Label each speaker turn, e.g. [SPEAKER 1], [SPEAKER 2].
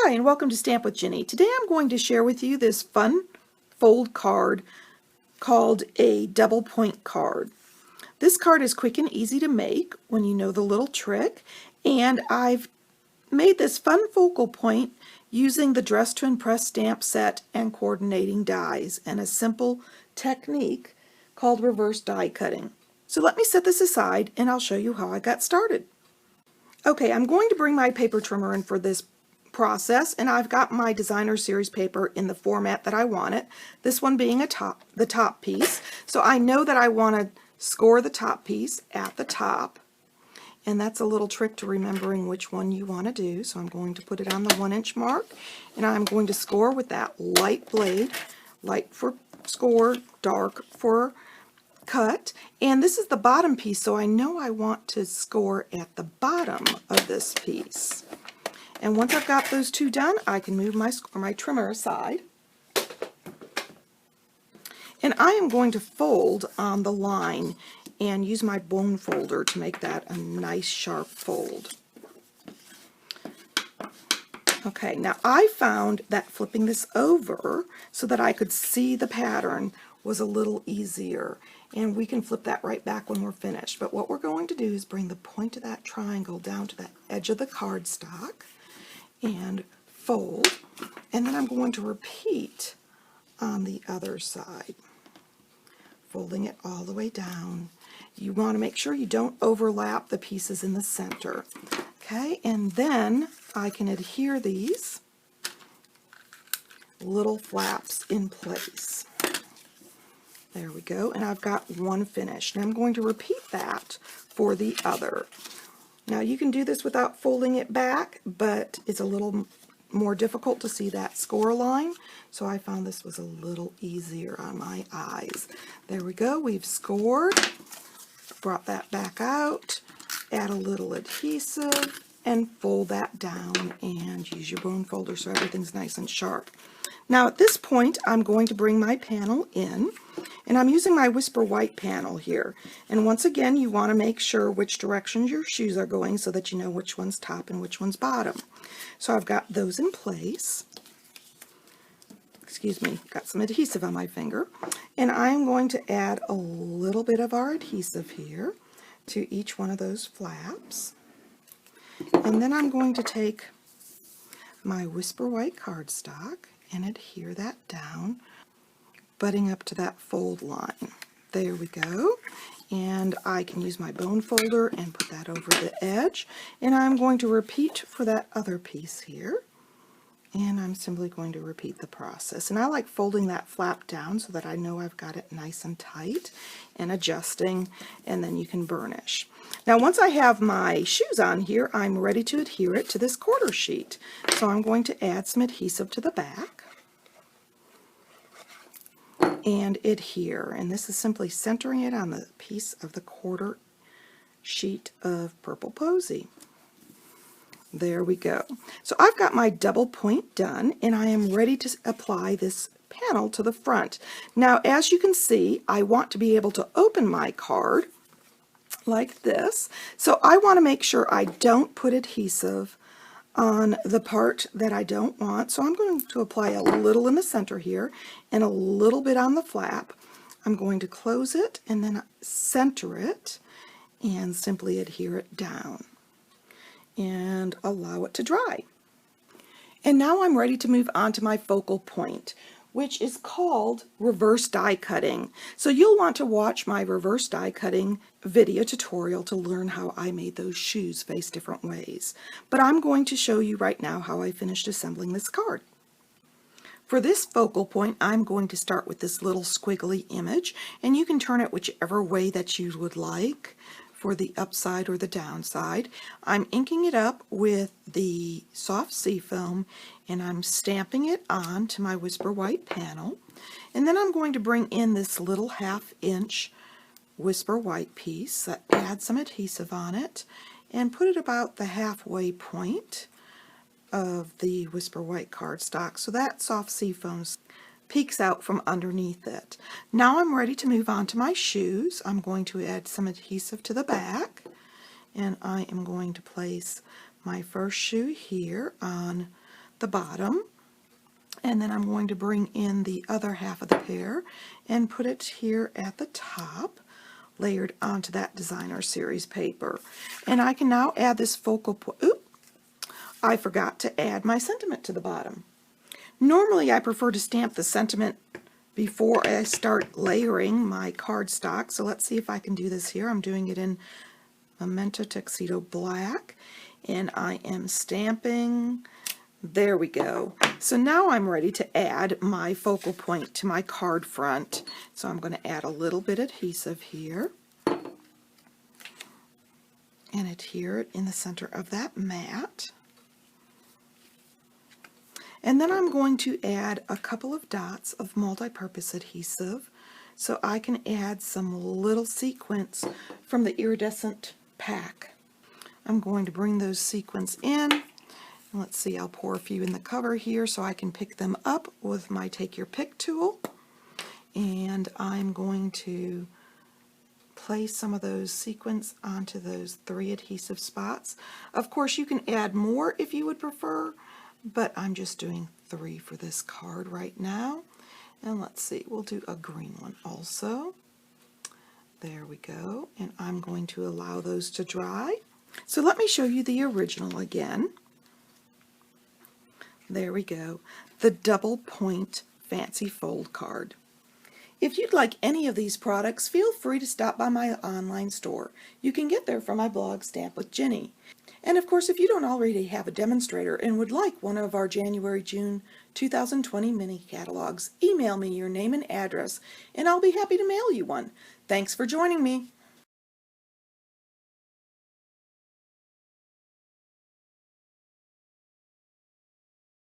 [SPEAKER 1] Hi, and welcome to Stamp with Ginny. Today I'm going to share with you this fun fold card called a double point card. This card is quick and easy to make when you know the little trick, and I've made this fun focal point using the Dress to Impress stamp set and coordinating dies and a simple technique called reverse die cutting. So let me set this aside and I'll show you how I got started. Okay, I'm going to bring my paper trimmer in for this process, and I've got my designer series paper in the format that I want it, this one being the top piece. So I know that I want to score the top piece at the top, and that's a little trick to remembering which one you want to do. So I'm going to put it on the 1-inch mark, and I'm going to score with that light blade, light for score, dark for cut. And this is the bottom piece, so I know I want to score at the bottom of this piece. And once I've got those two done, I can move my trimmer aside. And I am going to fold on the line and use my bone folder to make that a nice sharp fold. Okay, now I found that flipping this over so that I could see the pattern was a little easier. And we can flip that right back when we're finished. But what we're going to do is bring the point of that triangle down to the edge of the cardstock and fold, and then I'm going to repeat on the other side, folding it all the way down. You want to make sure you don't overlap the pieces in the center. Okay, and then I can adhere these little flaps in place. There we go, and I've got one finished. And I'm going to repeat that for the other. Now you can do this without folding it back, but it's a little more difficult to see that score line, so I found this was a little easier on my eyes. There we go, we've scored, brought that back out, add a little adhesive, and fold that down, and use your bone folder so everything's nice and sharp. Now at this point I'm going to bring my panel in, and I'm using my Whisper White panel here. And once again, you want to make sure which direction your shoes are going so that you know which one's top and which one's bottom. So I've got those in place. Excuse me, got some adhesive on my finger. And I'm going to add a little bit of our adhesive here to each one of those flaps. And then I'm going to take my Whisper White cardstock and adhere that down, butting up to that fold line. There we go. And I can use my bone folder and put that over the edge. And I'm going to repeat for that other piece here. And I'm simply going to repeat the process. And I like folding that flap down so that I know I've got it nice and tight and adjusting, and then you can burnish. Now once I have my shoes on here, I'm ready to adhere it to this quarter sheet. So I'm going to add some adhesive to the back and adhere, and this is simply centering it on the piece of the quarter sheet of Purple Posy. There we go. So I've got my double point done, and I am ready to apply this panel to the front. Now as you can see, I want to be able to open my card like this, so I want to make sure I don't put adhesive on the part that I don't want. So I'm going to apply a little in the center here and a little bit on the flap. I'm going to close it and then center it and simply adhere it down and allow it to dry. And now I'm ready to move on to my focal point, which is called reverse die cutting. So you'll want to watch my reverse die cutting video tutorial to learn how I made those shoes face different ways. But I'm going to show you right now how I finished assembling this card. For this focal point, I'm going to start with this little squiggly image, and you can turn it whichever way that you would like for the upside or the downside. I'm inking it up with the soft seafoam, and I'm stamping it on to my Whisper White panel. And then I'm going to bring in this little 1/2 inch Whisper White piece, add some adhesive on it, and put it about the halfway point of the Whisper White cardstock so that soft seafoam peeks out from underneath it. Now I'm ready to move on to my shoes. I'm going to add some adhesive to the back, and I am going to place my first shoe here on the bottom, and then I'm going to bring in the other half of the pear and put it here at the top, layered onto that designer series paper. And I can now add this focal point. Oop! I forgot to add my sentiment to the bottom. Normally I prefer to stamp the sentiment before I start layering my cardstock, so let's see if I can do this here. I'm doing it in Memento Tuxedo Black, and I am stamping. There we go. So now I'm ready to add my focal point to my card front. So I'm going to add a little bit of adhesive here and adhere it in the center of that mat. And then I'm going to add a couple of dots of multi-purpose adhesive so I can add some little sequins from the iridescent pack. I'm going to bring those sequins in. Let's see, I'll pour a few in the cover here so I can pick them up with my Take Your Pick tool. And I'm going to place some of those sequins onto those 3 adhesive spots. Of course, you can add more if you would prefer, but I'm just doing 3 for this card right now. And let's see, we'll do a green one also. There we go. And I'm going to allow those to dry. So let me show you the original again. There we go. The double point fancy fold card. If you'd like any of these products, feel free to stop by my online store. You can get there from my blog, Stamp with Jini. And of course, if you don't already have a demonstrator and would like one of our January-June 2020 mini catalogs, email me your name and address, and I'll be happy to mail you one. Thanks for joining me.